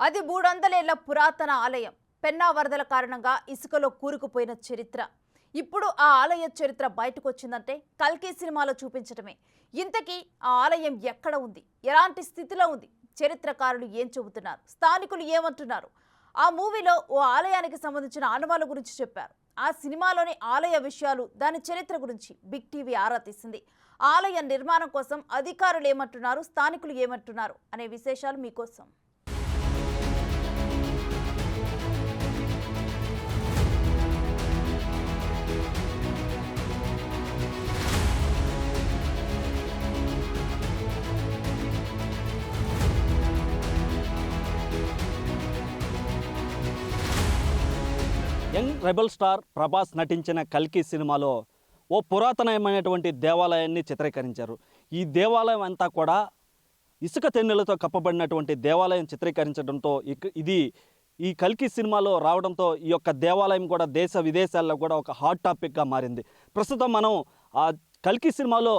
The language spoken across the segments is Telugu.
అది 300 ఏళ్ల పురాతన ఆలయం. పెన్నా వరదల కారణంగా ఇసుకలో కూరుకుపోయిన చరిత్ర. ఇప్పుడు ఆ ఆలయ చరిత్ర బయటకు వచ్చిందంటే కల్కి సినిమాలో చూపించడమే. ఇంతకీ ఆ ఆలయం ఎక్కడ ఉంది, ఎలాంటి స్థితిలో ఉంది, చరిత్రకారులు ఏం చెబుతున్నారు, స్థానికులు ఏమంటున్నారు? ఆ మూవీలో ఓ ఆలయానికి సంబంధించిన ఆనవాళ్ళ గురించి చెప్పారు. ఆ సినిమాలోని ఆలయ విషయాలు, దాని చరిత్ర గురించి బిగ్ టీవీ ఆరా తీసింది. ఆలయ నిర్మాణం కోసం అధికారులు ఏమంటున్నారు, స్థానికులు ఏమంటున్నారు అనే విశేషాలు మీకోసం. యంగ్ రెబల్ స్టార్ ప్రభాస్ నటించిన కల్కి సినిమాలో ఓ పురాతనమైనటువంటి దేవాలయాన్ని చిత్రీకరించారు. ఈ దేవాలయం అంతా కూడా ఇసుక తెన్నెలతో కప్పబడినటువంటి దేవాలయం చిత్రీకరించడంతో ఇది ఈ కల్కి సినిమాలో రావడంతో ఈ యొక్క దేవాలయం కూడా దేశ విదేశాల్లో కూడా ఒక హాట్ టాపిక్గా మారింది. ప్రస్తుతం మనం ఆ కల్కి సినిమాలో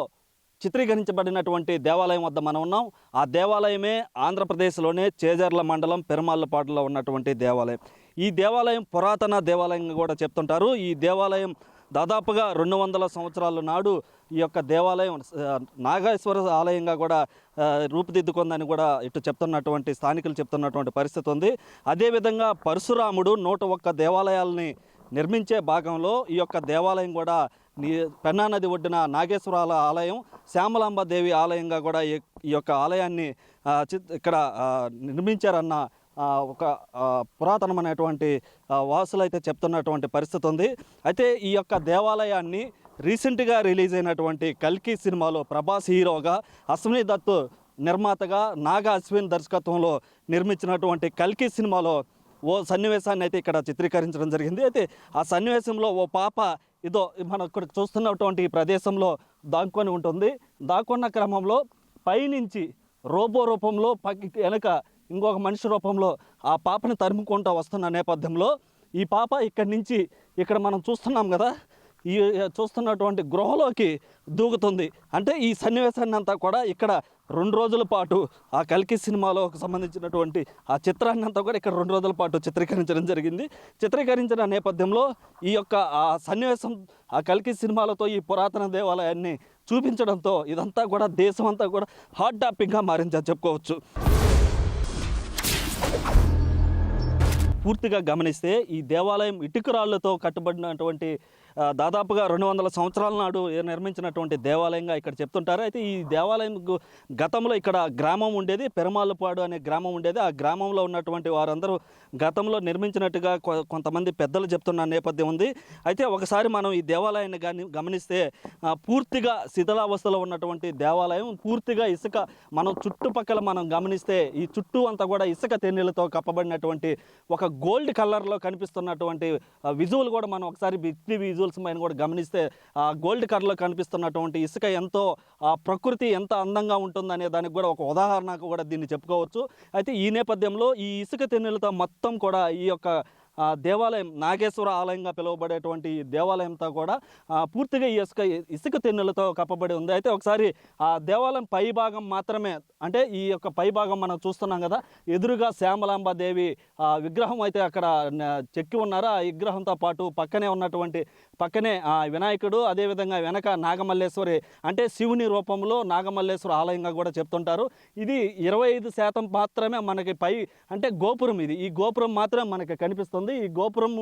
చిత్రీకరించబడినటువంటి దేవాలయం వద్ద మనం ఉన్నాం. ఆ దేవాలయమే ఆంధ్రప్రదేశ్లోనే చేజర్ల మండలం పెరుమాళ్ళపాడులో ఉన్నటువంటి దేవాలయం. ఈ దేవాలయం పురాతన దేవాలయంగా కూడా చెప్తుంటారు. ఈ దేవాలయం దాదాపుగా 200 సంవత్సరాల నాడు ఈ యొక్క దేవాలయం నాగేశ్వర ఆలయంగా కూడా రూపుదిద్దుకుందని కూడా ఇటు చెప్తున్నటువంటి స్థానికులు చెప్తున్నటువంటి పరిస్థితి ఉంది. అదేవిధంగా పరశురాముడు 101 దేవాలయాలని నిర్మించే భాగంలో ఈ యొక్క దేవాలయం కూడా పెన్నా నది ఒడ్డున నాగేశ్వరాల ఆలయం, శ్యామలాంబాదేవి ఆలయంగా కూడా ఈ యొక్క ఆలయాన్ని ఇక్కడ నిర్మించారన్న ఒక పురాతనమైనటువంటి వాసులు అయితే చెప్తున్నటువంటి పరిస్థితి ఉంది. అయితే ఈ యొక్క దేవాలయాన్ని రీసెంట్గా రిలీజ్ అయినటువంటి కల్కి సినిమాలో ప్రభాస్ హీరోగా, అశ్విని దత్ నిర్మాతగా, నాగా అశ్విన్ దర్శకత్వంలో నిర్మించినటువంటి కల్కి సినిమాలో ఓ సన్నివేశాన్ని అయితే ఇక్కడ చిత్రీకరించడం జరిగింది. అయితే ఆ సన్నివేశంలో ఓ పాప ఇదో మనం ఇక్కడ చూస్తున్నటువంటి ఈ ప్రదేశంలో దాక్కొని ఉంటుంది. దాక్కున్న క్రమంలో పైనుంచి రోబో రూపంలో వెనక ఇంకొక మనిషి రూపంలో ఆ పాపని తరుముకుంటూ వస్తున్న నేపథ్యంలో ఈ పాప ఇక్కడి నుంచి ఇక్కడ మనం చూస్తున్నాం కదా, ఈ చూస్తున్నటువంటి గృహలోకి దూకుతుంది. అంటే ఈ సన్నివేశాన్ని అంతా కూడా ఇక్కడ 2 రోజుల పాటు ఆ కల్కి సినిమాలో సంబంధించినటువంటి ఆ చిత్రాన్ని అంతా కూడా ఇక్కడ 2 రోజుల పాటు చిత్రీకరించడం జరిగింది. చిత్రీకరించిన నేపథ్యంలో ఈ యొక్క ఆ సన్నివేశం ఆ కల్కి సినిమాలతో ఈ పురాతన దేవాలయాన్ని చూపించడంతో ఇదంతా కూడా దేశం అంతా కూడా హాట్ టాపిక్గా మారిందని చెప్పుకోవచ్చు. పూర్తిగా గమనిస్తే ఈ దేవాలయం ఇటుకరాళ్లతో కట్టబడినటువంటి దాదాపుగా 200 సంవత్సరాల నాడు నిర్మించినటువంటి దేవాలయంగా ఇక్కడ చెప్తుంటారు. అయితే ఈ దేవాలయం గతంలో ఇక్కడ గ్రామం ఉండేది, పెరుమాళ్ళపాడు అనే గ్రామం ఉండేది. ఆ గ్రామంలో ఉన్నటువంటి వారందరూ గతంలో నిర్మించినట్టుగా కొంతమంది పెద్దలు చెప్తున్న నేపథ్యం ఉంది. అయితే ఒకసారి మనం ఈ దేవాలయాన్ని గమనిస్తే పూర్తిగా శిథిలావస్థలో ఉన్నటువంటి దేవాలయం, పూర్తిగా ఇసుక, మనం చుట్టుపక్కల మనం గమనిస్తే ఈ చుట్టూ అంతా కూడా ఇసుక తెన్నెలతో కప్పబడినటువంటి ఒక గోల్డ్ కలర్లో కనిపిస్తున్నటువంటి విజువల్ కూడా మనం ఒకసారి విజువల్స్ పైన కూడా గమనిస్తే ఆ గోల్డ్ కలర్లో కనిపిస్తున్నటువంటి ఇసుక ఎంతో ప్రకృతి ఎంత అందంగా ఉంటుందనే దానికి కూడా ఒక ఉదాహరణకు కూడా దీన్ని చెప్పుకోవచ్చు. అయితే ఈ నేపథ్యంలో ఈ ఇసుక తెన్నెలతో మొత్తం కూడా ఈ యొక్క దేవాలయం నాగేశ్వర ఆలయంగా పిలువబడేటువంటి దేవాలయంతో కూడా పూర్తిగా ఈ ఇసుక తెన్నెలతో కప్పబడి ఉంది. అయితే ఒకసారి ఆ దేవాలయం పై భాగం మాత్రమే, అంటే ఈ యొక్క పై భాగం మనం చూస్తున్నాం కదా, ఎదురుగా శ్యామలాంబాదేవి విగ్రహం అయితే అక్కడ చెక్కి ఉన్నారు. ఆ విగ్రహంతో పాటు పక్కనే వినాయకుడు, అదేవిధంగా వెనక నాగమల్లేశ్వరి, అంటే శివుని రూపంలో నాగమల్లేశ్వర ఆలయంగా కూడా చెప్తుంటారు. ఇది 25% మాత్రమే మనకి పై, అంటే గోపురం, ఈ గోపురం మాత్రమే మనకి కనిపిస్తుంది. ఈ గోపురం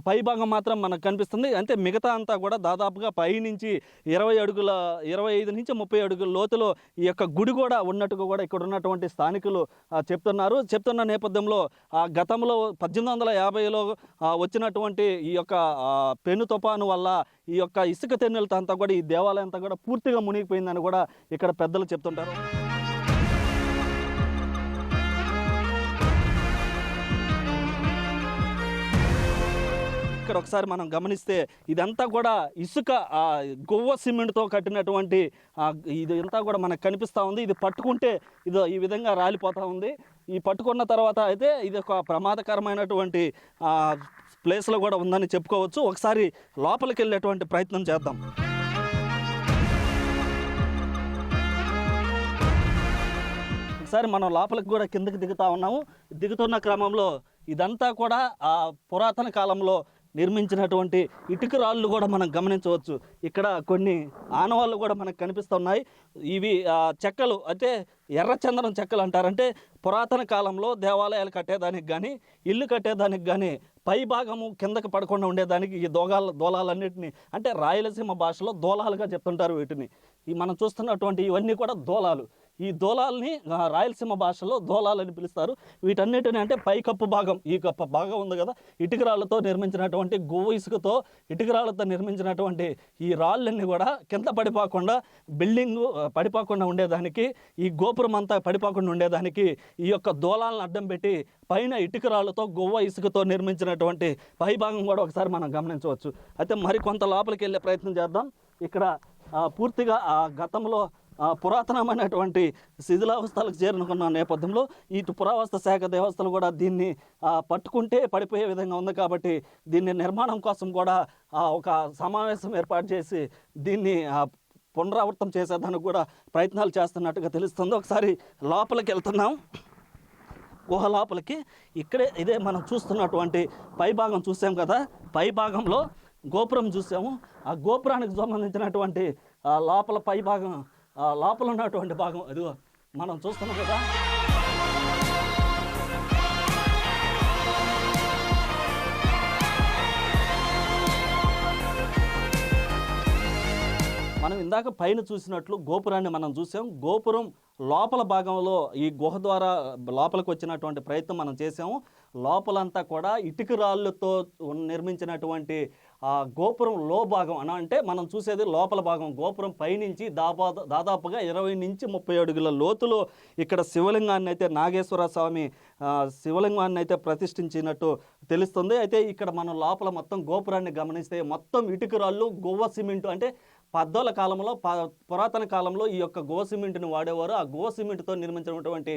పై భాగం మాత్రం మనకు కనిపిస్తుంది. అంటే మిగతా అంతా కూడా దాదాపుగా పై నుంచి 25 నుంచి 30 అడుగుల లోతులో ఈ యొక్క గుడి కూడా ఉన్నట్టుగా కూడా ఇక్కడ ఉన్నటువంటి స్థానికులు చెప్తున్న నేపథ్యంలో గతంలో 1850లో వచ్చినటువంటి ఈ యొక్క పెను తుఫాను వల్ల ఈ యొక్క ఇసుక తెన్నెలతో అంతా కూడా ఈ దేవాలయం అంతా కూడా పూర్తిగా మునిగిపోయిందని కూడా ఇక్కడ పెద్దలు చెప్తుంటారు. ఇక్కడ ఒకసారి మనం గమనిస్తే ఇదంతా కూడా ఇసుక గొవ్వ సిమెంట్తో కట్టినటువంటి ఇదంతా కూడా మనకు కనిపిస్తూ ఉంది. ఇది పట్టుకుంటే ఈ విధంగా రాలిపోతూ ఉంది. ఈ పట్టుకున్న తర్వాత అయితే ఇది ఒక ప్రమాదకరమైనటువంటి ప్లేస్లో కూడా ఉందని చెప్పుకోవచ్చు. ఒకసారి లోపలికి వెళ్ళేటువంటి ప్రయత్నం చేద్దాం. ఒకసారి మనం లోపలికి కూడా కిందకి దిగుతా ఉన్నాము. దిగుతున్న క్రమంలో ఇదంతా కూడా ఆ పురాతన కాలంలో నిర్మించినటువంటి ఇటుక రాళ్ళు కూడా మనం గమనించవచ్చు. ఇక్కడ కొన్ని ఆనవాళ్ళు కూడా మనకు కనిపిస్తున్నాయి. ఇవి చెక్కలు అంటే ఎర్రచందనం చెక్కలు అంటారంటే పురాతన కాలంలో దేవాలయాలు కట్టేదానికి కానీ ఇల్లు కట్టేదానికి కానీ పై భాగము కిందకి పడకుండా ఉండేదానికి ఈ దోలాలన్నింటినీ అంటే రాయలసీమ భాషలో దోలాలుగా చెప్తుంటారు వీటిని. ఈ మనం చూస్తున్నటువంటి ఇవన్నీ కూడా దోలాలు. ఈ దోలాల్ని రాయలసీమ భాషలో దోలాలని పిలుస్తారు. వీటన్నిటిని అంటే పైకప్పు భాగం, ఈ కప్పు భాగం ఉంది కదా, ఇటుకరాళ్లతో నిర్మించినటువంటి గువ్వ ఇసుకతో ఇటుకరాళ్లతో నిర్మించినటువంటి ఈ రాళ్ళన్నీ కూడా కింద పడిపోకుండా బిల్డింగ్ పడిపోకుండా ఉండేదానికి, ఈ గోపురం అంతా పడిపోకుండా ఉండేదానికి ఈ యొక్క దోలాలను అడ్డం పెట్టి పైన ఇటుకరాళ్లతో గువ్వ ఇసుకతో నిర్మించినటువంటి పై భాగం కూడా ఒకసారి మనం గమనించవచ్చు. అయితే మరి కొంత లోపలికి వెళ్ళే ప్రయత్నం చేద్దాం. ఇక్కడ పూర్తిగా గతంలో పురాతనమైనటువంటి శిథిలావస్థలకు చేరుకున్న నేపథ్యంలో ఇటు పురావస్తు శాఖ దేవస్థలు కూడా దీన్ని పట్టుకుంటే పడిపోయే విధంగా ఉంది. కాబట్టి దీన్ని నిర్మాణం కోసం కూడా ఒక సమావేశం ఏర్పాటు చేసి దీన్ని పునరావృతం చేసేదానికి కూడా ప్రయత్నాలు చేస్తున్నట్టుగా తెలుస్తుంది. ఒకసారి లోపలికి వెళ్తున్నాం, గుహ లోపలికి. ఇక్కడే ఇదే మనం చూస్తున్నటువంటి పై భాగం చూసాం కదా, పై భాగంలో గోపురం చూసాము. ఆ గోపురానికి సంబంధించినటువంటి లోపల పై భాగం, లోపల ఉన్నటువంటి భాగం ఇదిగో మనం చూస్తున్నాం కదా. మనం ఇందాక పైన చూసినట్లు గోపురాన్ని మనం చూసాం. గోపురం లోపల భాగంలో ఈ గుహ ద్వారా లోపలికి వచ్చినటువంటి ప్రయత్నం మనం చేసాము. లోపలంతా కూడా ఇటుక రాళ్ళతో నిర్మించినటువంటి గోపురం లో భాగం అంటే మనం చూసేది లోపల భాగం. గోపురం పైనుంచి దాదాపుగా 20 నుంచి 30 అడుగుల లోతులో ఇక్కడ శివలింగాన్ని అయితే నాగేశ్వర స్వామి శివలింగాన్ని అయితే ప్రతిష్ఠించినట్టు తెలుస్తుంది. అయితే ఇక్కడ మనం లోపల మొత్తం గోపురాన్ని గమనిస్తే మొత్తం ఇటుక రాళ్ళు, గువ్వ సిమెంటు అంటే పద్దోల కాలంలో పురాతన కాలంలో ఈ యొక్క గో సిమెంట్ని వాడేవారు. ఆ గో సిమెంట్తో నిర్మించినటువంటి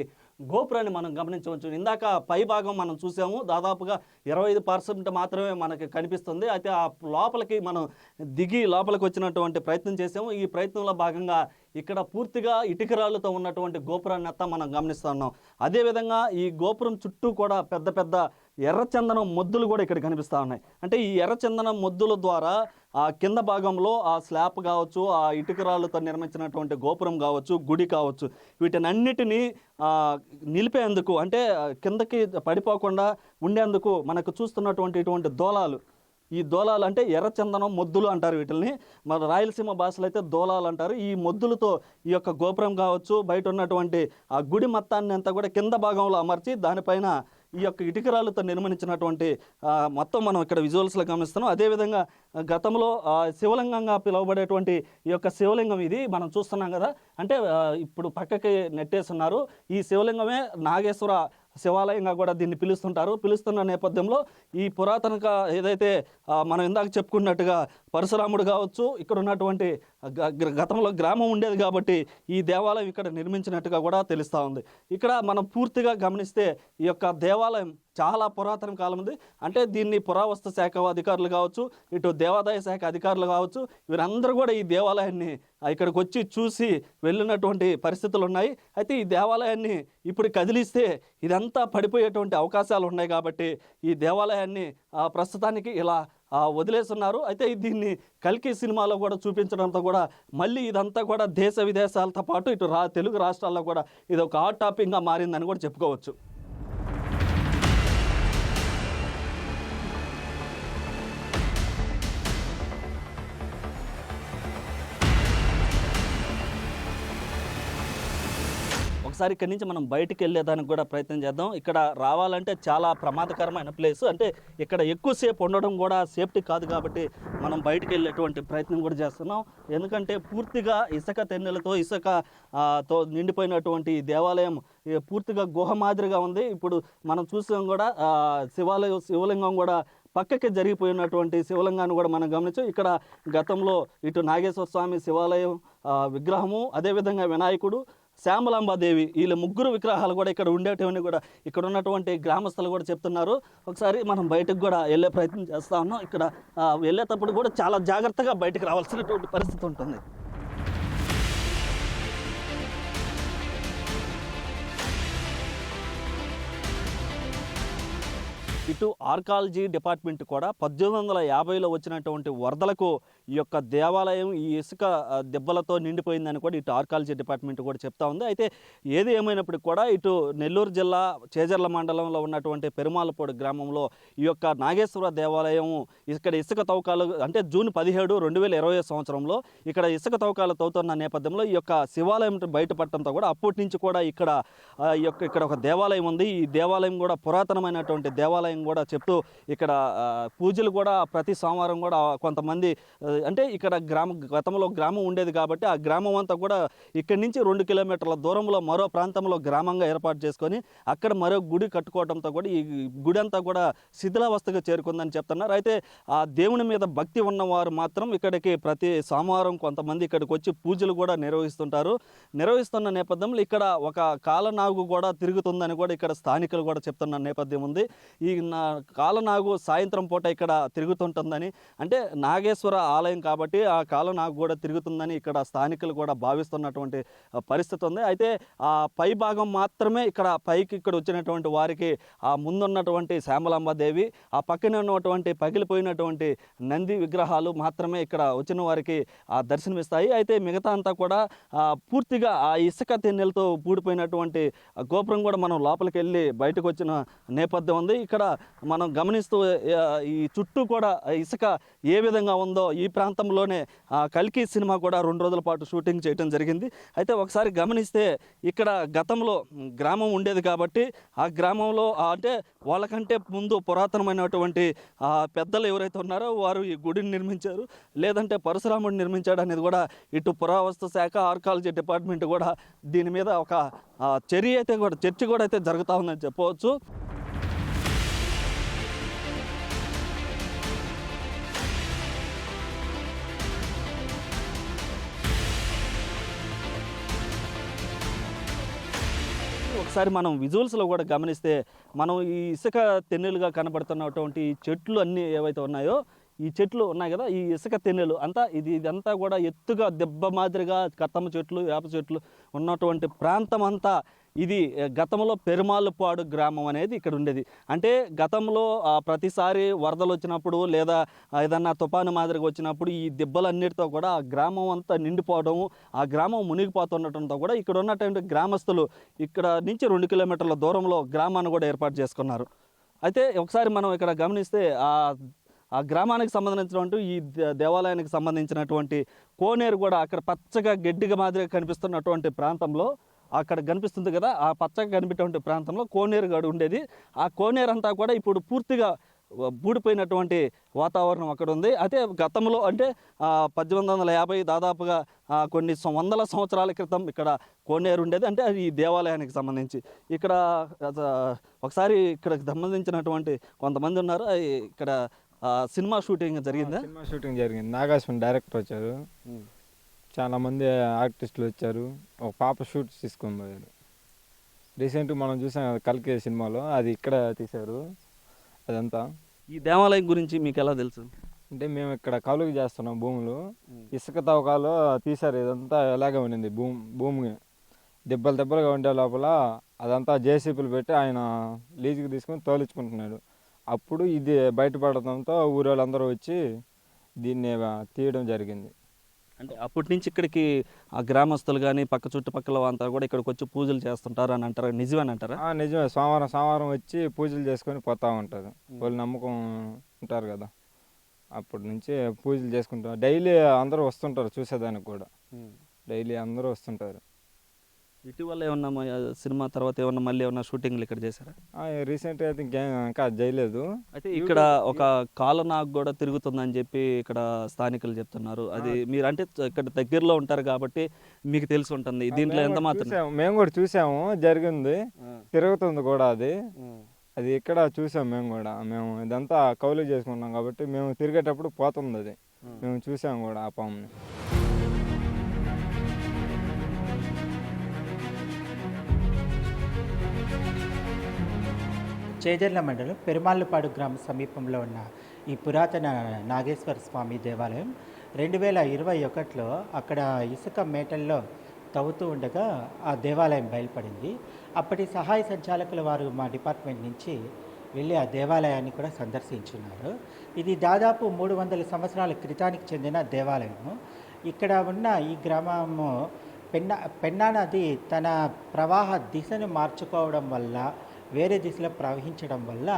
గోపురాన్ని మనం గమనించవచ్చు. ఇందాక పై భాగం మనం చూసాము, దాదాపుగా 25% మాత్రమే మనకి కనిపిస్తుంది. అయితే ఆ లోపలికి మనం దిగి లోపలికి వచ్చినటువంటి ప్రయత్నం చేసాము. ఈ ప్రయత్నంలో భాగంగా ఇక్కడ పూర్తిగా ఇటుకరాళ్ళతో ఉన్నటువంటి గోపురాన్ని అంతా మనం గమనిస్తున్నాం. అదేవిధంగా ఈ గోపురం చుట్టూ కూడా పెద్ద పెద్ద ఎర్రచందనం మొద్దులు కూడా ఇక్కడ కనిపిస్తూ ఉన్నాయి. అంటే ఈ ఎర్రచందనం మొద్దుల ద్వారా ఆ కింద భాగంలో ఆ స్లాబ్ కావచ్చు, ఆ ఇటుకరాళ్ళతో నిర్మించినటువంటి గోపురం కావచ్చు, గుడి కావచ్చు, వీటినన్నిటినీ నిలిపేందుకు అంటే కిందకి పడిపోకుండా ఉండేందుకు మనకు చూస్తున్నటువంటి ఇటువంటి దోలాలు, ఈ దోలాలు అంటే ఎర్రచందనం మొద్దులు అంటారు వీటిని. మన రాయలసీమ భాషలో అయితే దోలాలు అంటారు. ఈ మొద్దులతో ఈ యొక్క గోపురం కావచ్చు, బయట ఉన్నటువంటి ఆ గుడి మొత్తాన్ని అంతా కూడా కింద భాగంలో అమర్చి దానిపైన ఈ యొక్క ఇటుకరాళ్ళతో నిర్మించినటువంటి మొత్తం మనం ఇక్కడ విజువల్స్లో గమనిస్తున్నాం. అదేవిధంగా గతంలో శివలింగంగా పిలువబడేటువంటి ఈ యొక్క శివలింగం ఇది మనం చూస్తున్నాం కదా. అంటే ఇప్పుడు పక్కకి నెట్టేస్తున్నారు. ఈ శివలింగమే నాగేశ్వర శివాలయంగా కూడా దీన్ని పిలుస్తున్న నేపథ్యంలో ఈ పురాతన ఏదైతే మనం ఇందాక చెప్పుకున్నట్టుగా పరశురాముడు కావచ్చు, ఇక్కడ ఉన్నటువంటి గతంలో గ్రామం ఉండేది కాబట్టి ఈ దేవాలయం ఇక్కడ నిర్మించినట్టుగా కూడా తెలుస్తూ ఉంది. ఇక్కడ మనం పూర్తిగా గమనిస్తే ఈ యొక్క దేవాలయం చాలా పురాతన కాలం ఉంది. అంటే దీన్ని పురావస్తు శాఖ అధికారులు కావచ్చు, ఇటు దేవాదాయ శాఖ అధికారులు కావచ్చు, వీరందరూ కూడా ఈ దేవాలయాన్ని ఇక్కడికి వచ్చి చూసి వెళ్ళినటువంటి పరిస్థితులు ఉన్నాయి. అయితే ఈ దేవాలయాన్ని ఇప్పుడు కదిలిస్తే ఇదంతా పడిపోయేటువంటి అవకాశాలు ఉన్నాయి. కాబట్టి ఈ దేవాలయాన్ని ప్రస్తుతానికి ఇలా వదిలేస్తున్నారు. అయితే దీన్ని కల్కి సినిమాలో కూడా చూపించడంతో కూడా మళ్ళీ ఇదంతా కూడా దేశ విదేశాలతో పాటు ఇటు తెలుగు రాష్ట్రాల్లో కూడా ఇది ఒక హాట్ టాపిక్గా మారిందని కూడా చెప్పుకోవచ్చు. ఒకసారి ఇక్కడి నుంచి మనం బయటికి వెళ్ళేదానికి కూడా ప్రయత్నం చేద్దాం. ఇక్కడ రావాలంటే చాలా ప్రమాదకరమైన ప్లేస్. అంటే ఇక్కడ ఎక్కువసేపు ఉండడం కూడా సేఫ్టీ కాదు. కాబట్టి మనం బయటికి వెళ్ళేటువంటి ప్రయత్నం కూడా చేస్తున్నాం. ఎందుకంటే పూర్తిగా ఇసుక తెన్నెలతో ఇసుకతో నిండిపోయినటువంటి ఈ దేవాలయం పూర్తిగా గుహ మాదిరిగా ఉంది. ఇప్పుడు మనం చూసాం కూడా శివలింగం కూడా పక్కకి జరిగిపోయినటువంటి శివలింగాన్ని కూడా మనం గమనించాం. ఇక్కడ గతంలో ఇటు నాగేశ్వర స్వామి శివాలయం విగ్రహము, అదేవిధంగా వినాయకుడు, శ్యామలాంబాదేవి, వీళ్ళ ముగ్గురు విగ్రహాలు కూడా ఇక్కడ ఉండేటివన్నీ కూడా ఇక్కడ ఉన్నటువంటి గ్రామస్తులు కూడా చెప్తున్నారు. ఒకసారి మనం బయటకు కూడా వెళ్ళే ప్రయత్నం చేస్తూ ఉన్నాం. ఇక్కడ వెళ్ళేటప్పుడు కూడా చాలా జాగ్రత్తగా బయటకు రావాల్సినటువంటి పరిస్థితి ఉంటుంది. ఇటు ఆర్కాలజీ డిపార్ట్మెంట్ కూడా 1850లో వచ్చినటువంటి వరదలకు ఈ యొక్క దేవాలయం ఈ ఇసుక దెబ్బలతో నిండిపోయిందని కూడా ఇటు ఆర్కాలజీ డిపార్ట్మెంట్ కూడా చెప్తా ఉంది. అయితే ఏది ఏమైనప్పటికీ కూడా ఇటు నెల్లూరు జిల్లా చేజర్ల మండలంలో ఉన్నటువంటి పెరుమాలపూడి గ్రామంలో ఈ యొక్క నాగేశ్వర దేవాలయం ఇక్కడ ఇసుక తవ్వకాలు అంటే జూన్ 17, 2020 సంవత్సరంలో ఇక్కడ ఇసుక తవ్వకాలు తవ్వుతున్న నేపథ్యంలో ఈ యొక్క శివాలయం బయటపడటంతో కూడా అప్పటి నుంచి కూడా ఇక్కడ ఇక్కడ ఒక దేవాలయం ఉంది. ఈ దేవాలయం కూడా పురాతనమైనటువంటి దేవాలయం కూడా చెప్తూ ఇక్కడ పూజలు కూడా ప్రతి సోమవారం కూడా కొంతమంది అంటే ఇక్కడ గతంలో గ్రామం ఉండేది కాబట్టి ఆ గ్రామం అంతా కూడా ఇక్కడి నుంచి 2 కిలోమీటర్ల దూరంలో మరో ప్రాంతంలో గ్రామంగా ఏర్పాటు చేసుకొని అక్కడ మరో గుడి కట్టుకోవడంతో కూడా ఈ గుడి అంతా కూడా శిథిలావస్థగా చేరుకుందని చెప్తున్నారు. అయితే ఆ దేవుని మీద భక్తి ఉన్నవారు మాత్రం ఇక్కడికి ప్రతి సోమవారం కొంతమంది ఇక్కడికి వచ్చి పూజలు కూడా నిర్వహిస్తున్న నేపథ్యంలో ఇక్కడ ఒక కాలనాగు కూడా తిరుగుతుందని కూడా ఇక్కడ స్థానికులు కూడా చెప్తున్న నేపథ్యం ఉంది. ఈ కాలనాగు సాయంత్రం పూట ఇక్కడ తిరుగుతుంటుందని అంటే నాగేశ్వర ఆలయం కాబట్టి ఆ కాలనాగు కూడా తిరుగుతుందని ఇక్కడ స్థానికులు కూడా భావిస్తున్నటువంటి పరిస్థితి ఉంది. అయితే ఆ పై భాగం మాత్రమే ఇక్కడ పైకి ఇక్కడ వచ్చినటువంటి వారికి ఆ ముందున్నటువంటి శ్యామలాంబాదేవి ఆ పక్కన ఉన్నటువంటి పగిలిపోయినటువంటి నంది విగ్రహాలు మాత్రమే ఇక్కడ వచ్చిన వారికి ఆ దర్శనమిస్తాయి. అయితే మిగతా అంతా కూడా పూర్తిగా ఆ ఇసుక తెన్నెలతో పూడిపోయినటువంటి గోపురం కూడా మనం లోపలికి వెళ్ళి బయటకు వచ్చిన నేపథ్యం ఉంది. ఇక్కడ మనం గమనిస్తూ ఈ చుట్టూ కూడా ఇసుక ఏ విధంగా ఉందో ఈ ప్రాంతంలోనే కల్కి సినిమా కూడా 2 రోజుల పాటు షూటింగ్ చేయడం జరిగింది. అయితే ఒకసారి గమనిస్తే ఇక్కడ గతంలో గ్రామం ఉండేది కాబట్టి ఆ గ్రామంలో అంటే వాళ్ళకంటే ముందు పురాతనమైనటువంటి పెద్దలు ఎవరైతే ఉన్నారో వారు ఈ గుడిని నిర్మించారు, లేదంటే పరశురాముడిని నిర్మించాడు అనేది కూడా ఇటు పురావస్తు శాఖ ఆర్కాలజీ డిపార్ట్మెంట్ కూడా దీని మీద ఒక చర్చ కూడా అయితే జరుగుతూ ఉందని చెప్పవచ్చు. ఒకసారి మనం విజువల్స్లో కూడా గమనిస్తే మనం ఈ ఇసుక తెన్నెలుగా కనబడుతున్నటువంటి చెట్లు అన్నీ ఏవైతే ఉన్నాయో ఈ చెట్లు ఉన్నాయి కదా, ఈ ఇసుక తెన్నెలు అంతా ఇదంతా కూడా ఎత్తుగా దెబ్బ మాదిరిగా కత్తమ్మ చెట్లు వేప చెట్లు ఉన్నటువంటి ప్రాంతం అంతా ఇది గతంలో పెరుమాళ్ళపాడు గ్రామం అనేది ఇక్కడ ఉండేది. అంటే గతంలో ప్రతిసారి వరదలు వచ్చినప్పుడు లేదా ఏదన్నా తుఫాను మాదిరిగా వచ్చినప్పుడు ఈ దెబ్బలన్నిటితో కూడా ఆ గ్రామం అంతా నిండిపోవడం, ఆ గ్రామం మునిగిపోతుండటంతో కూడా ఇక్కడ ఉన్నటువంటి గ్రామస్తులు ఇక్కడ నుంచి 2 కిలోమీటర్ల దూరంలో గ్రామాన్ని కూడా ఏర్పాటు చేసుకున్నారు. అయితే ఒకసారి మనం ఇక్కడ గమనిస్తే ఆ గ్రామానికి సంబంధించినటువంటి ఈ దేవాలయానికి సంబంధించినటువంటి కోనేరు కూడా అక్కడ పచ్చగా గడ్డిగా మాదిరిగా కనిపిస్తున్నటువంటి ప్రాంతంలో అక్కడ కనిపిస్తుంది కదా, ఆ పచ్చగా కనిపించేటువంటి ప్రాంతంలో కోనేరు గడు ఉండేది. ఆ కోనేరు అంతా కూడా ఇప్పుడు పూర్తిగా బూడిపోయినటువంటి వాతావరణం అక్కడ ఉంది. అయితే గతంలో అంటే 1850 దాదాపుగా కొన్ని వందల సంవత్సరాల క్రితం ఇక్కడ కోనేరు ఉండేది. అంటే అది ఈ దేవాలయానికి సంబంధించి ఇక్కడ ఒకసారి ఇక్కడ సంబంధించినటువంటి కొంతమంది ఉన్నారు. ఇక్కడ సినిమా షూటింగ్ జరిగిందా? సినిమా షూటింగ్ జరిగింది. నాగాశ్వన్ డైరెక్టర్ వచ్చారు, చాలామంది ఆర్టిస్టులు వచ్చారు, ఒక పాప షూట్ తీసుకొని పోయారు. రీసెంట్గా మనం చూసాం కల్కి సినిమాలో, అది ఇక్కడ తీశారు. అదంతా ఈ దేవాలయం గురించి మీకు ఎలా తెలుసు? అంటే మేము ఇక్కడ కౌలుకి చేస్తున్నాం భూములు, ఇసుక తవ్వకాలు తీశారు. ఇదంతా ఎలాగే ఉండింది భూమి దెబ్బలుగా ఉండే లోపల అదంతా జేసీపీలు పెట్టి ఆయన లీజుకి తీసుకొని తోలించుకుంటున్నాడు. అప్పుడు ఇది బయటపడటంతో ఊరి వాళ్ళందరూ వచ్చి దీన్ని తీయడం జరిగింది. అంటే అప్పటి నుంచి ఇక్కడికి ఆ గ్రామస్తులు కానీ పక్క చుట్టుపక్కల అంతా కూడా ఇక్కడికి వచ్చి పూజలు చేస్తుంటారు అని అంటారు, నిజమని అంటారా? నిజమే. సోమవారం వచ్చి పూజలు చేసుకొని పోతూ ఉంటారు. వాళ్ళు నమ్మకం ఉంటారు కదా, అప్పటి నుంచి పూజలు చేసుకుంటారు. డైలీ అందరూ వస్తుంటారు చూసేదానికి కూడా, డైలీ అందరూ వస్తుంటారు. ఇటీవల ఏమన్నా సినిమా తర్వాత ఏమన్నా మళ్ళీ ఏమన్నా షూటింగ్లు ఇక్కడ చేశారా? రీసెంట్గా అయితే ఇంకా చేయలేదు. అయితే ఇక్కడ ఒక కాలనాగు కూడా తిరుగుతుందని చెప్పి ఇక్కడ స్థానికులు చెప్తున్నారు. అది మీరు అంటే ఇక్కడ దగ్గరలో ఉంటారు కాబట్టి మీకు తెలిసి ఉంటుంది. దీంట్లో ఎంత మాత్రం మేము కూడా చూసాము, జరిగింది, తిరుగుతుంది కూడా. అది ఇక్కడ చూసాం మేము కూడా. మేము ఇదంతా కౌలు చేసుకున్నాం కాబట్టి మేము తిరిగేటప్పుడు పోతుంది అది, మేము చూసాము కూడా ఆ పాముని. చేజర్ల మండలం పెరుమాళ్ళపాడు గ్రామ సమీపంలో ఉన్న ఈ పురాతన నాగేశ్వర స్వామి దేవాలయం 2021లో అక్కడ ఇసుక మేటల్లో తవ్వుతూ ఉండగా ఆ దేవాలయం బయలుపడింది. అప్పటి సహాయ సంచాలకుల వారు మా డిపార్ట్మెంట్ నుంచి వెళ్ళి ఆ దేవాలయాన్ని కూడా సందర్శించున్నారు. ఇది దాదాపు 300 సంవత్సరాల క్రితానికి చెందిన దేవాలయము. ఇక్కడ ఉన్న ఈ గ్రామము పెన్నా నది తన ప్రవాహ దిశను మార్చుకోవడం వల్ల, వేరే దిశలో ప్రవహించడం వల్ల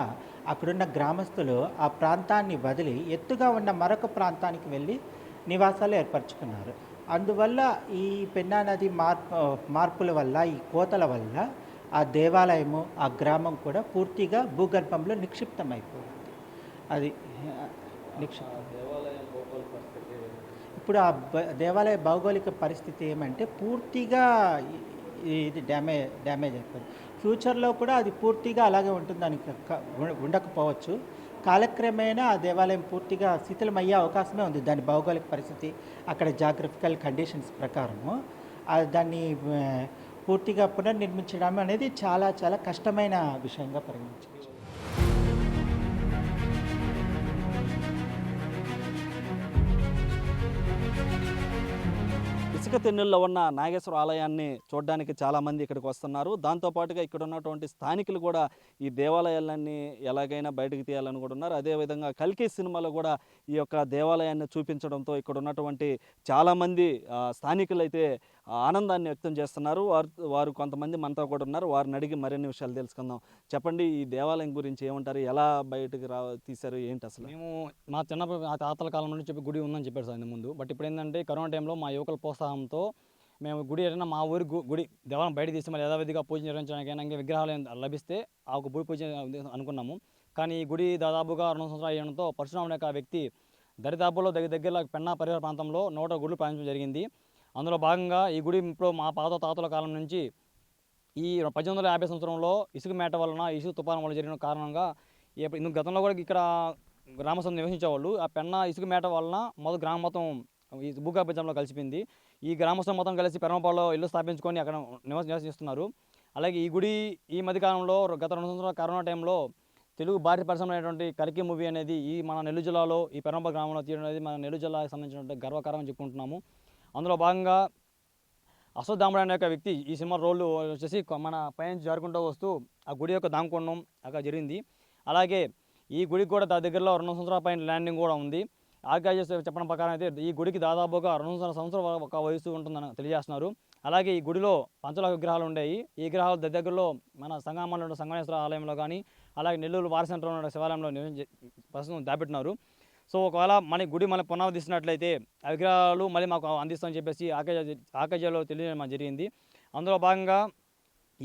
అక్కడున్న గ్రామస్తులు ఆ ప్రాంతాన్ని వదిలి ఎత్తుగా ఉన్న మరొక ప్రాంతానికి వెళ్ళి నివాసాలు ఏర్పరచుకున్నారు. అందువల్ల ఈ పెన్నా నది మార్పుల వల్ల, ఈ కోతల వల్ల ఆ దేవాలయము, ఆ గ్రామం కూడా పూర్తిగా భూగర్భంలో నిక్షిప్తమైపోయింది. అది నిక్షిప్తం. ఇప్పుడు ఆ దేవాలయ భౌగోళిక పరిస్థితి ఏమంటే పూర్తిగా ఇది డ్యామేజ్ అయిపోయింది. ఫ్యూచర్లో కూడా అది పూర్తిగా అలాగే ఉంటుందని ఉండకపోవచ్చు. కాలక్రమేణా ఆ దేవాలయం పూర్తిగా శిథిలమయ్యే అవకాశమే ఉంది. దాని భౌగోళిక పరిస్థితి, అక్కడ జాగ్రఫికల్ కండిషన్స్ ప్రకారము దాన్ని పూర్తిగా పునర్నిర్మించడం అనేది చాలా చాలా కష్టమైన విషయంగా పరిగణించవచ్చు. ఇసుక తెన్నుల్లో ఉన్న నాగేశ్వర ఆలయాన్ని చూడడానికి చాలామంది ఇక్కడికి వస్తున్నారు. దాంతోపాటుగా ఇక్కడ ఉన్నటువంటి స్థానికులు కూడా ఈ దేవాలయాలన్నీ ఎలాగైనా బయటకు తీయాలని కూడా ఉన్నారు. అదేవిధంగా కల్కి సినిమాలో కూడా ఈ యొక్క దేవాలయాన్ని చూపించడంతో ఇక్కడ ఉన్నటువంటి చాలామంది స్థానికులు అయితే ఆనందాన్ని వ్యక్తం చేస్తున్నారు. వారు కొంతమంది మనతో కూడా ఉన్నారు. వారిని అడిగి మరిన్ని విషయాలు తెలుసుకుందాం. చెప్పండి, ఈ దేవాలయం గురించి ఏమంటారు? ఎలా బయటకు తీశారు, ఏంటి అసలు? మేము మా చిన్నప్పుడు మా తాతల కాలం నుండి చెప్పి గుడి ఉందని చెప్పారు సార్ ముందు. బట్ ఇప్పుడు ఏంటంటే కరోనా టైంలో మా యువకుల ప్రోత్సాహంతో మేము గుడి ఏదైనా మా ఊరి గుడి దేవాలయం బయట తీసి మళ్ళీ యథావిధిగా పూజ నిర్వహించడానికైనా ఇంకా విగ్రహాలు లభిస్తే ఆ ఒక భూమి పూజ అనుకున్నాము. కానీ ఈ గుడి దాదాపుగా 2 సంవత్సరాలు అయ్యడంతో పరశురాముడు యొక్క వ్యక్తి దరిదాపుల్లో దగ్గరలో పెన్నా పరిసర ప్రాంతంలో 100 గుడులు ప్రారంభించడం జరిగింది. అందులో భాగంగా ఈ గుడి ఇప్పుడు మా తాతల కాలం నుంచి ఈ 1850 సంవత్సరంలో ఇసుక మేట వలన, ఇసుక తుఫాను వల్ల జరిగిన కారణంగా ఇందుకు గతంలో కూడా ఇక్కడ గ్రామస్తులు నివసించేవాళ్ళు. ఆ పెన్నా ఇసుక మేట వలన మొదటి గ్రామం మొత్తం ఈ భూగర్భజంలో కలిసిపోయింది. ఈ గ్రామస్తులు మొత్తం కలిసి పెరమపాడులో ఇల్లు స్థాపించుకొని అక్కడ నివసిస్తున్నారు. అలాగే ఈ గుడి ఈ మధ్యకాలంలో గత 2 సంవత్సరాల కరోనా టైంలో తెలుగు భారీ పరిశ్రమ అయినటువంటి కల్కి మూవీ అనేది ఈ మన నెల్లూరు జిల్లాలో ఈ పెరమపాడు గ్రామంలో తీయడం అనేది మన నెల్లూరు జిల్లాకు సంబంధించినటువంటి గర్వకారం అని చెప్పుకుంటున్నాము. అందులో భాగంగా అశ్వత్థాముడు అనే ఒక వ్యక్తి ఈ సినిమా రోల్ వచ్చేసి మన పైన జారుకుంటూ వస్తూ ఆ గుడి యొక్క దాంకొండం అక్కడ జరిగింది. అలాగే ఈ గుడికి కూడా దగ్గరలో 2 సంవత్సరాల పైన ల్యాండింగ్ కూడా ఉంది. ఆర్కియాలజిస్ట్ చెప్పడం ప్రకారం అయితే ఈ గుడికి దాదాపుగా 2 సంవత్సరాల ఒక వయసు ఉంటుందని తెలియజేస్తున్నారు. అలాగే ఈ గుడిలో పంచలోహ విగ్రహాలు ఉండేవి. ఈ విగ్రహాలు దగ్గరలో మన సంగమంలో సంగమేశ్వర ఆలయంలో కానీ, అలాగే నెల్లూరు వారి సెంటర్లో ఉన్న శివాలయంలో ప్రస్తుతం దాపెట్టినారు. సో ఒకవేళ మన గుడి మళ్ళీ పునరుద్ధరిస్తున్నట్లయితే ఆ విగ్రహాలు మళ్ళీ మాకు అందిస్తామని చెప్పేసి ఆర్కియాలజీలో తెలియజేయడం జరిగింది. అందులో భాగంగా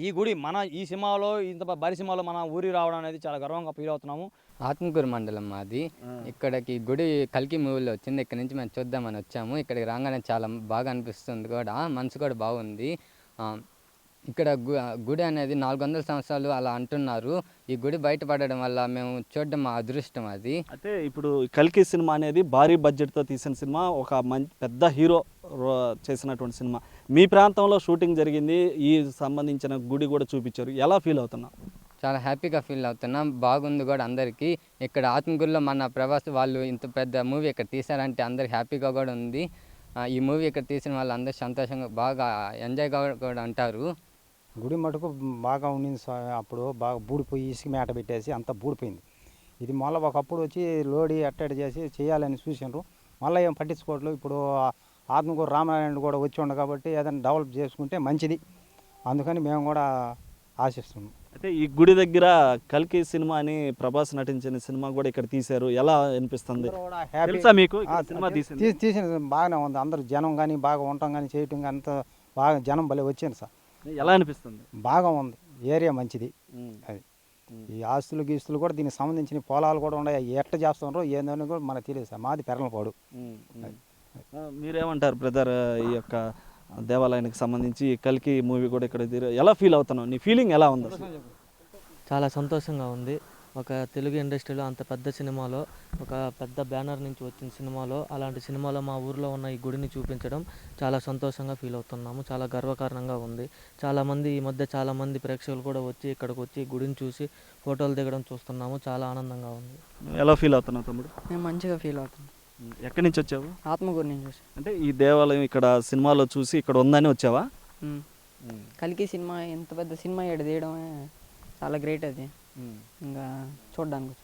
ఈ గుడి మన ఈ సినిమాలో ఇంత భారీ సినిమాలో మన ఊరి రావడం అనేది చాలా గర్వంగా ఫీల్ అవుతున్నాము. ఆత్మకూరు మండలం మాది. ఇక్కడికి గుడి కల్కి మూవీలో వచ్చింది. ఇక్కడ నుంచి మేము చూద్దామని వచ్చాము. ఇక్కడికి రాగానే చాలా బాగా అనిపిస్తుంది కూడా, మనసు కూడా బాగుంది. ఇక్కడ గుడి అనేది 400 సంవత్సరాలు అలా అంటున్నారు. ఈ గుడి బయటపడడం వల్ల మేము చూడడం మా అదృష్టం. అది అయితే ఇప్పుడు కల్కి సినిమా అనేది భారీ బడ్జెట్తో తీసిన సినిమా, ఒక పెద్ద హీరో చేసినటువంటి సినిమా. మీ ప్రాంతంలో షూటింగ్ జరిగింది, ఈ సంబంధించిన గుడి కూడా చూపించారు. ఎలా ఫీల్ అవుతున్నాం? చాలా హ్యాపీగా ఫీల్ అవుతున్నాం. బాగుంది కూడా అందరికీ. ఇక్కడ ఆత్మకూరులో మన ప్రభాస్ వాళ్ళు ఇంత పెద్ద మూవీ ఇక్కడ తీశారంటే అందరికి హ్యాపీగా కూడా ఉంది. ఈ మూవీ ఇక్కడ తీసిన వాళ్ళు అందరూ సంతోషంగా బాగా ఎంజాయ్గా కూడా అంటారు. గుడి మటుకు బాగా ఉండింది. అప్పుడు బాగా బూడిపోయి ఇసుక మేట పెట్టేసి అంతా బూడిపోయింది. ఇది మళ్ళీ ఒకప్పుడు వచ్చి లోడి అట్టడి చేసి చేయాలని చూసినారు. మళ్ళీ ఏం పట్టించుకోవట్లేదు. ఇప్పుడు ఆత్మకూరు రామనారాయణ కూడా వచ్చి ఉండ కాబట్టి ఏదైనా డెవలప్ చేసుకుంటే మంచిది. అందుకని మేము కూడా ఆశిస్తున్నాం. అంటే ఈ గుడి దగ్గర కల్కి సినిమా అని ప్రభాస్ నటించిన సినిమా కూడా ఇక్కడ తీశారు. ఎలా అనిపిస్తుంది? తెలుసా మీకు సినిమా తీసిన బాగానే ఉంది. అందరూ జనం కానీ బాగా ఉండటం కానీ చేయటం కానీ అంత బాగా జనం భలే వచ్చింది సార్. ఎలా అనిపిస్తుంది? బాగా ఉంది. ఏరియా మంచిది. అది ఈ ఆస్తులు గీస్తులు కూడా దీనికి సంబంధించిన పొలాలు కూడా ఉన్నాయి. ఎట్లా చేస్తున్నారో ఏందని కూడా మనకు తెలియదు సార్. మాది పెరమలపాడు. మీరేమంటారు బ్రదర్? ఈ యొక్క దేవాలయానికి సంబంధించి కల్కి మూవీ కూడా ఇక్కడ ఎలా ఫీల్ అవుతున్నావు? నీ ఫీలింగ్ ఎలా ఉంది? చాలా సంతోషంగా ఉంది. ఒక తెలుగు ఇండస్ట్రీలో అంత పెద్ద సినిమాలో, ఒక పెద్ద బ్యానర్ నుంచి వచ్చిన సినిమాలో, అలాంటి సినిమాలో మా ఊర్లో ఉన్న ఈ గుడిని చూపించడం చాలా సంతోషంగా ఫీల్ అవుతున్నాము. చాలా గర్వకారణంగా ఉంది. చాలామంది ఈ మధ్య చాలామంది ప్రేక్షకులు కూడా వచ్చి ఇక్కడికి వచ్చి గుడిని చూసి ఫోటోలు దిగడం చూస్తున్నాము. చాలా ఆనందంగా ఉంది. ఎలా ఫీల్ అవుతున్నావు తమ్ముడు? నేను మంచిగా ఫీల్ అవుతున్నాను. ఎక్కడి నుంచి వచ్చావు? ఆత్మకూరు నుంచి వచ్చి. అంటే ఈ దేవాలయం ఇక్కడ సినిమాలో చూసి ఇక్కడ ఉందని వచ్చావా? కల్కి సినిమా ఎంత పెద్ద సినిమా ఇక్కడ తీయడమే చాలా గ్రేట్. అది ఇంకా చూడడానికి.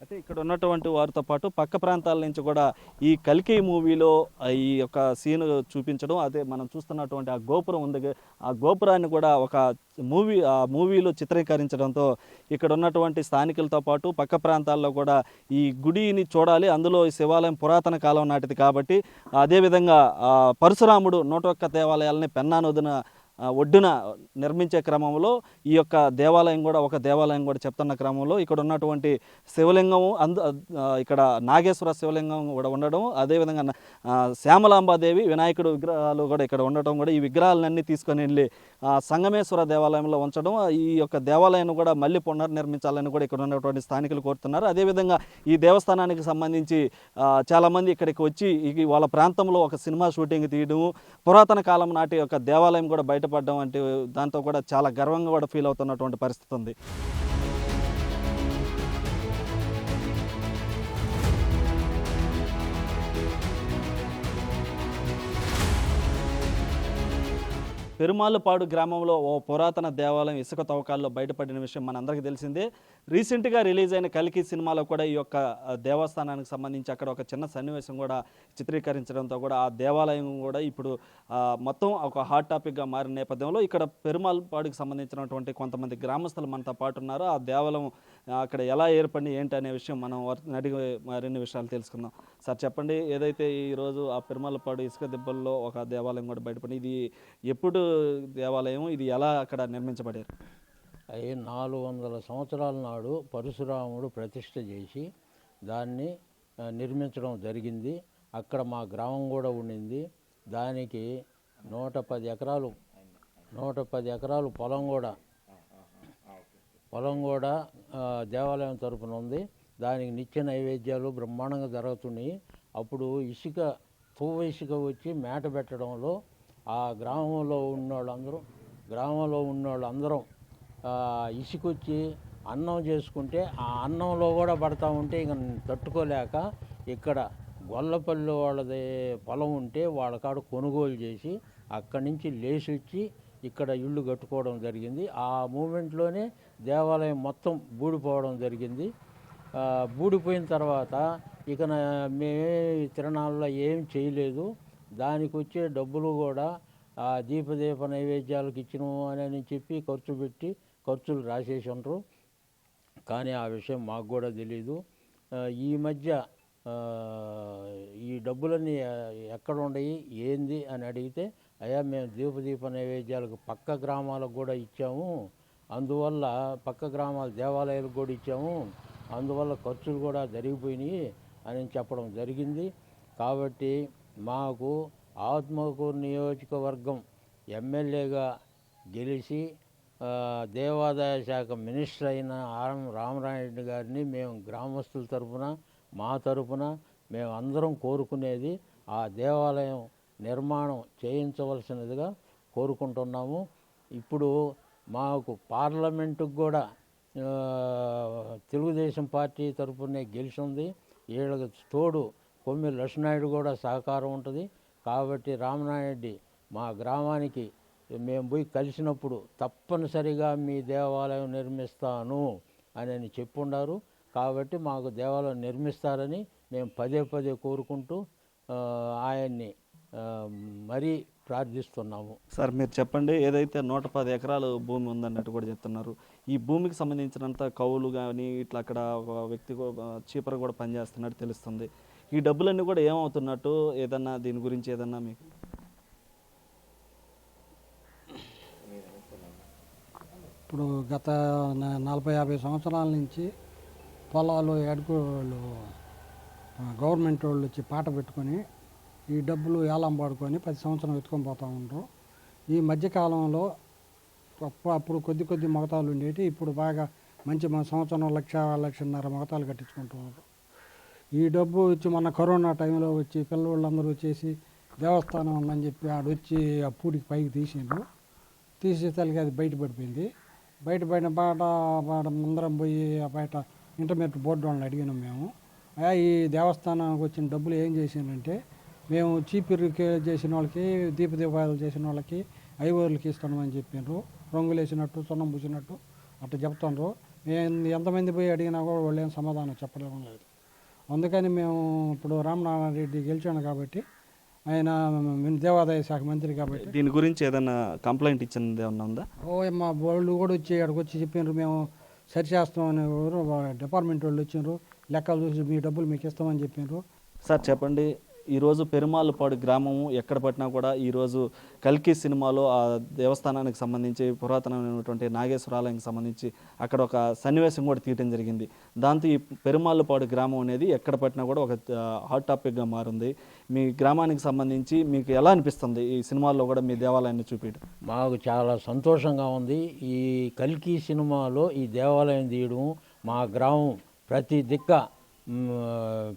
అయితే ఇక్కడ ఉన్నటువంటి వారితో పాటు పక్క ప్రాంతాల నుంచి కూడా ఈ కల్కి మూవీలో ఈ యొక్క సీన్ చూపించడం, అదే మనం చూస్తున్నటువంటి ఆ గోపురం ఉంది, ఆ గోపురాన్ని కూడా ఒక మూవీలో చిత్రీకరించడంతో ఇక్కడ ఉన్నటువంటి స్థానికులతో పాటు పక్క ప్రాంతాల్లో కూడా ఈ గుడిని చూడాలి, అందులో ఈ శివాలయం పురాతన కాలం నాటిది కాబట్టి, అదేవిధంగా పరశురాముడు 101 దేవాలయాలని పెన్నా నదిన ఒడ్డున నిర్మించే క్రమంలో ఈ యొక్క దేవాలయం కూడా ఒక దేవాలయం కూడా చెప్తున్న క్రమంలో ఇక్కడ ఉన్నటువంటి శివలింగము ఇక్కడ నాగేశ్వర శివలింగం కూడా ఉండడం, అదేవిధంగా శ్యామలాంబాదేవి వినాయకుడు విగ్రహాలు కూడా ఇక్కడ ఉండటం, కూడా ఈ విగ్రహాలన్నీ తీసుకొని వెళ్ళి సంగమేశ్వర దేవాలయంలో ఉంచడం, ఈ యొక్క దేవాలయాన్ని కూడా మళ్ళీ పునర్నిర్మించాలని కూడా ఇక్కడ ఉన్నటువంటి స్థానికులు కోరుతున్నారు. అదేవిధంగా ఈ దేవస్థానానికి సంబంధించి చాలామంది ఇక్కడికి వచ్చి వాళ్ళ ప్రాంతంలో ఒక సినిమా షూటింగ్ తీయడము, పురాతన కాలం నాటి యొక్క దేవాలయం కూడా బయటపడడం అంటే దాంతో కూడా చాలా గర్వంగా కూడా ఫీల్ అవుతున్నటువంటి పరిస్థితి ఉంది. పెరుమాళ్ళపాడు గ్రామంలో ఓ పురాతన దేవాలయం ఇసుక తవ్వకాల్లో బయటపడిన విషయం మనందరికీ తెలిసిందే. రీసెంట్గా రిలీజ్ అయిన కల్కి సినిమాలో కూడా ఈ యొక్క దేవస్థానానికి సంబంధించి అక్కడ ఒక చిన్న సన్నివేశం కూడా చిత్రీకరించడంతో కూడా ఆ దేవాలయం కూడా ఇప్పుడు మొత్తం ఒక హాట్ టాపిక్గా మారిన నేపథ్యంలో ఇక్కడ పెరుమాళ్ళపాడుకి సంబంధించినటువంటి కొంతమంది గ్రామస్తులు మనతో పాటు ఉన్నారు. ఆ దేవాలయం అక్కడ ఎలా ఏర్పడి ఏంటి అనే విషయం మనం అడిగి మరిన్ని విషయాలు తెలుసుకుందాం. సార్ చెప్పండి, ఏదైతే ఈరోజు ఆ పెరుమాళ్ళపాడు ఇసుక దిబ్బల్లో ఒక దేవాలయం కూడా బయటపడి, ఇది ఎప్పుడు దేవాలయం, ఇది ఎలా అక్కడ నిర్మించబడారు? అవి 400 సంవత్సరాల నాడు పరశురాముడు ప్రతిష్ఠ చేసి దాన్ని నిర్మించడం జరిగింది. అక్కడ మా గ్రామం కూడా ఉండింది. దానికి 110 ఎకరాలు పొలం కూడా దేవాలయం తరపున ఉంది. దానికి నిత్య నైవేద్యాలు బ్రహ్మాండంగా జరుగుతున్నాయి. అప్పుడు ఇసుక వచ్చి మేట పెట్టడంలో ఆ గ్రామంలో ఉన్నోళ్ళందరం ఇసుకొచ్చి అన్నం చేసుకుంటే ఆ అన్నంలో కూడా పడతా ఉంటే ఇక తట్టుకోలేక ఇక్కడ గొల్లపల్లి వాళ్ళది పొలం ఉంటే వాళ్ళ కాడ కొనుగోలు చేసి అక్కడి నుంచి లేచి వచ్చి ఇక్కడ ఇళ్ళు కట్టుకోవడం జరిగింది. ఆ మూమెంట్లోనే దేవాలయం మొత్తం బూడిపోవడం జరిగింది. బూడిపోయిన తర్వాత ఇక మేమే తిరణాల్లో ఏం చేయలేదు. దానికి వచ్చే డబ్బులు కూడా దీప నైవేద్యాలకు ఇచ్చినాము అని చెప్పి ఖర్చులు రాసేసి ఉంటారు. కానీ ఆ విషయం మాకు కూడా తెలీదు. ఈ మధ్య ఈ డబ్బులన్నీ ఎక్కడ ఉన్నాయి ఏంది అని అడిగితే, అయ్యా మేము దీప నైవేద్యాలకు పక్క గ్రామాలకు కూడా ఇచ్చాము, అందువల్ల పక్క గ్రామాల దేవాలయాలకు కూడా ఇచ్చాము, అందువల్ల ఖర్చులు కూడా జరిగిపోయినాయి అని చెప్పడం జరిగింది. కాబట్టి మాకు ఆత్మకూరు నియోజకవర్గం ఎమ్మెల్యేగా గెలిచి దేవాదాయ శాఖ మినిస్టర్ అయిన రామనాయుడు గారిని మేము గ్రామస్తుల తరఫున మా తరఫున మేము అందరం కోరుకునేది ఆ దేవాలయం నిర్మాణం చేయించవలసినదిగా కోరుకుంటున్నాము. ఇప్పుడు మాకు పార్లమెంటుకు కూడా తెలుగుదేశం పార్టీ తరఫునే గెలిచింది. వీళ్ళకి తోడు కొమ్మి లక్ష్మీనాయుడు కూడా సహకారం ఉంటుంది. కాబట్టి రామనాయుడు మా గ్రామానికి మేము పోయి కలిసినప్పుడు తప్పనిసరిగా మీ దేవాలయం నిర్మిస్తాను అని చెప్పుండారు. కాబట్టి మాకు దేవాలయం నిర్మిస్తారని మేము పదే కోరుకుంటూ ఆయన్ని మరీ ప్రార్థిస్తున్నాము. సార్ మీరు చెప్పండి, ఏదైతే 110 ఎకరాలు భూమి ఉందన్నట్టు కూడా చెప్తున్నారు, ఈ భూమికి సంబంధించినంత కౌలు కానీ ఇట్లా అక్కడ ఒక వ్యక్తి చీపర్ కూడా పనిచేస్తున్నట్టు తెలుస్తుంది. ఈ డబ్బులన్నీ కూడా ఏమవుతున్నట్టు, ఏదన్నా దీని గురించి ఏదన్నా మీకు? ఇప్పుడు గత 40-50 సంవత్సరాల నుంచి పొలాలు ఎడుకోళ్ళు గవర్నమెంట్ వాళ్ళు వచ్చి పాట పెట్టుకొని ఈ డబ్బులు ఏలం పాడుకొని 10 సంవత్సరం ఎత్తుకొని పోతూ ఉంటారు. ఈ మధ్యకాలంలో అప్పుడు కొద్ది మొగతాలు ఉండేవి. ఇప్పుడు బాగా మంచి సంవత్సరం 1,00,000-1,50,000 మొగతాలు కట్టించుకుంటున్నారు. ఈ డబ్బు వచ్చి మన కరోనా టైంలో వచ్చి పిల్లవాళ్ళందరూ వచ్చేసి దేవస్థానం ఉందని చెప్పి ఆడొచ్చి ఆ పూడికి పైకి తీసేసరికి అది బయటపడిపోయింది. బయటపడిన పాట ముందరం పోయి ఆ బయట ఇంటర్మీడియట్ బోర్డు వాళ్ళని అడిగినాం మేము. ఈ దేవస్థానానికి వచ్చిన డబ్బులు ఏం చేసిందంటే, మేము చీపిరి చేసిన వాళ్ళకి దీపాలు చేసిన వాళ్ళకి ఐవర్లకి ఇస్తున్నామని చెప్పినారు. రంగులు వేసినట్టు సున్నం పూసినట్టు అట్లా చెప్తున్నారు. ఎంతమంది పోయి అడిగినా కూడా వాళ్ళు ఏం సమాధానం చెప్పడం లేదు. అందుకని మేము ఇప్పుడు రామనారాయణ రెడ్డి గెలిచాడు కాబట్టి, ఆయన దేవాదాయ శాఖ మంత్రి కాబట్టి దీని గురించి ఏదైనా కంప్లైంట్ ఇచ్చింది ఏమన్నా ఉందా? మా వాళ్ళు కూడా వచ్చి అక్కడికి వచ్చి చెప్పినారు, మేము సరి చేస్తామని డిపార్ట్మెంట్ వాళ్ళు వచ్చినారు, లెక్కలు చూసి మీ డబ్బులు మీకు ఇస్తామని చెప్పినారు. సార్ చెప్పండి, ఈరోజు పెరుమాళ్ళపాడు గ్రామం ఎక్కడ పట్టినా కూడా ఈరోజు కల్కి సినిమాలో ఆ దేవస్థానానికి సంబంధించి పురాతనమైనటువంటి నాగేశ్వర ఆలయానికి సంబంధించి అక్కడ ఒక సన్నివేశం కూడా తీయటం జరిగింది. దాంతో ఈ పెరుమాళ్ళపాడు గ్రామం అనేది ఎక్కడ పట్టినా కూడా ఒక హాట్ టాపిక్గా మారింది. మీ గ్రామానికి సంబంధించి మీకు ఎలా అనిపిస్తుంది ఈ సినిమాల్లో కూడా మీ దేవాలయాన్ని చూపించడం? మాకు చాలా సంతోషంగా ఉంది. ఈ కల్కి సినిమాలో ఈ దేవాలయం తీయడం, మా గ్రామం ప్రతి దిక్క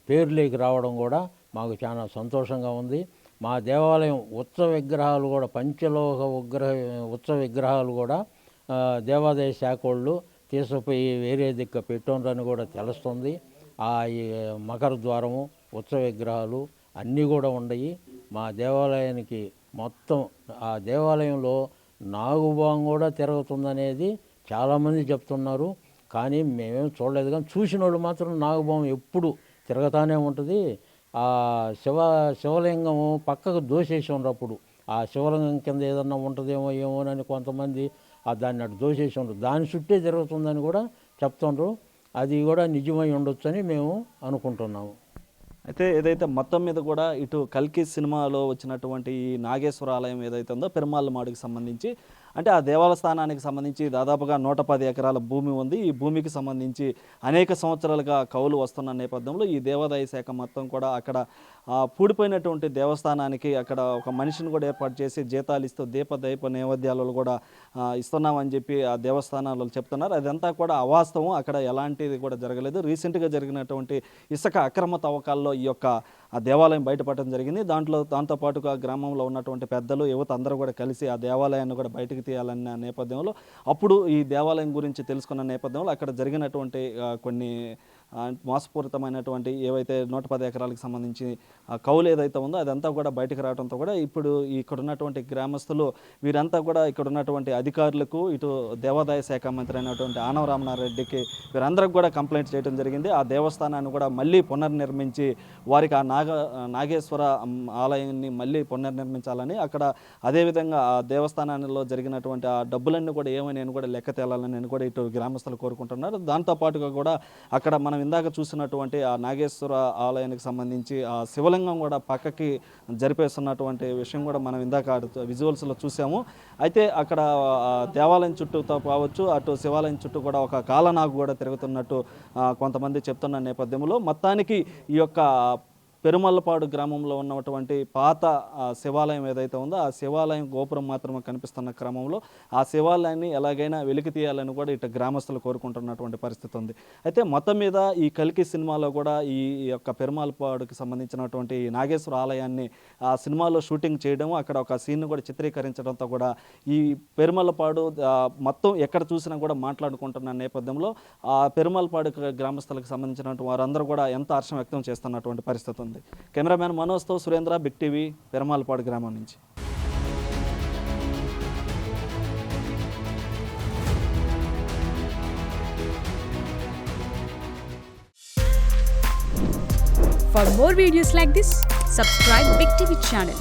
పేర్లోకి రావడం కూడా మాకు చాలా సంతోషంగా ఉంది. మా దేవాలయం ఉత్సవ విగ్రహాలు కూడా పంచలోహ ఉత్సవ విగ్రహాలు కూడా దేవాదాయ శాఖ వాళ్ళు తీసుకుపోయి వేరే దిక్కు పెట్టోనని కూడా తెలుస్తుంది. ఈ మకర ద్వారము ఉత్సవ విగ్రహాలు అన్నీ కూడా ఉన్నాయి. మా దేవాలయానికి మొత్తం ఆ దేవాలయంలో నాగుబాం కూడా తిరుగుతుందనేది చాలామంది చెప్తున్నారు, కానీ మేమేం చూడలేదు. కానీ చూసిన వాళ్ళు మాత్రం నాగుబాం ఎప్పుడు తిరగతానే ఉంటుంది. ఆ శివలింగం పక్కకు దోసేసి ఉన్నప్పుడు ఆ శివలింగం కింద ఏదన్నా ఉంటుందేమో ఏమోనని కొంతమంది దాన్ని అటు దోసేసి ఉండరు, దాని చుట్టే జరుగుతుందని కూడా చెప్తుండ్రు. అది కూడా నిజమై ఉండొచ్చు అని మేము అనుకుంటున్నాము. అయితే ఏదైతే మొత్తం మీద కూడా ఇటు కల్కి సినిమాలో వచ్చినటువంటి ఈ నాగేశ్వర ఆలయం ఏదైతే ఉందో పెరుమాళ్ళమాడుకి సంబంధించి, అంటే ఆ దేవస్థానానికి సంబంధించి దాదాపుగా 110 ఎకరాల భూమి ఉంది. ఈ భూమికి సంబంధించి అనేక సంవత్సరాలుగా కౌలు వస్తున్న నేపథ్యంలో ఈ దేవాదాయ శాఖ మొత్తం కూడా అక్కడ పూడిపోయినటువంటి దేవస్థానానికి అక్కడ ఒక మనిషిని కూడా ఏర్పాటు చేసి జీతాలు ఇస్తూ దీప నైవేద్యాలు కూడా ఇస్తున్నామని చెప్పి ఆ దేవస్థానాలు చెప్తున్నారు. అదంతా కూడా అవాస్తవం, అక్కడ ఎలాంటిది కూడా జరగలేదు. రీసెంట్గా జరిగినటువంటి ఇసుక అక్రమ తవ్వకాల్లో ఈ యొక్క ఆ దేవాలయం బయటపడడం జరిగింది. దాంతోపాటుగా గ్రామంలో ఉన్నటువంటి పెద్దలు యువత అందరూ కూడా కలిసి ఆ దేవాలయాన్ని కూడా బయటకు తీయాలన్న నేపథ్యంలో అప్పుడు ఈ దేవాలయం గురించి తెలుసుకున్న నేపథ్యంలో అక్కడ జరిగినటువంటి కొన్ని మోసపూరితమైనటువంటి ఏవైతే 110 ఎకరాలకు సంబంధించి కౌలు ఏదైతే ఉందో అదంతా కూడా బయటకు రావడంతో కూడా ఇప్పుడు ఇక్కడ ఉన్నటువంటి గ్రామస్తులు వీరంతా కూడా ఇక్కడ ఉన్నటువంటి అధికారులకు, ఇటు దేవాదాయ శాఖ మంత్రి అయినటువంటి ఆనవ రామనారెడ్డికి వీరందరికి కూడా కంప్లైంట్ చేయడం జరిగింది. ఆ దేవస్థానాన్ని కూడా మళ్ళీ పునర్నిర్మించి వారికి ఆ నాగేశ్వర ఆలయాన్ని మళ్ళీ పునర్నిర్మించాలని, అక్కడ అదేవిధంగా ఆ దేవస్థానంలో జరిగినటువంటి ఆ డబ్బులన్నీ కూడా ఏమని కూడా లెక్క తేలాలని నేను కూడా ఇటు గ్రామస్తులు కోరుకుంటున్నారు. దాంతోపాటుగా కూడా అక్కడ మనం ఇందాక చూసినటువంటి ఆ నాగేశ్వర ఆలయానికి సంబంధించి ఆ శివలింగం కూడా పక్కకి జరిపేస్తున్నటువంటి విషయం కూడా మనం ఇందాక విజువల్స్లో చూసాము. అయితే అక్కడ దేవాలయం చుట్టూతో కావచ్చు, అటు శివాలయం చుట్టూ కూడా ఒక కాలనాగు కూడా తిరుగుతున్నట్టు కొంతమంది చెప్తున్న నేపథ్యంలో మొత్తానికి ఈ యొక్క పెరుమల్లపాడు గ్రామంలో ఉన్నటువంటి పాత శివాలయం ఏదైతే ఉందో ఆ శివాలయం గోపురం మాత్రమే కనిపిస్తున్న క్రమంలో ఆ శివాలయాన్ని ఎలాగైనా వెలికి తీయాలని కూడా ఇటు గ్రామస్తులు కోరుకుంటున్నటువంటి పరిస్థితి ఉంది. అయితే మొత్తం మీద ఈ కల్కి సినిమాలో కూడా ఈ యొక్క పెరుమల్లపాడుకి సంబంధించినటువంటి నాగేశ్వర ఆలయాన్ని ఆ సినిమాలో షూటింగ్ చేయడం, అక్కడ ఒక సీన్ కూడా చిత్రీకరించడంతో కూడా ఈ పెరుమల్లపాడు మొత్తం ఎక్కడ చూసినా కూడా మాట్లాడుకుంటున్న నేపథ్యంలో ఆ పెరుమల్లపాడు గ్రామస్తులకు సంబంధించినటువంటి వారందరూ కూడా ఎంత హర్షం వ్యక్తం చేస్తున్నటువంటి పరిస్థితి ఉంది. కెమెరామ్యాన్ మనోజ్తో సురేంద్ర, బిగ్ టీవీ, పెరుమాళ్ళపాడు గ్రామం నుంచి. For more videos like this, subscribe Big TV channel.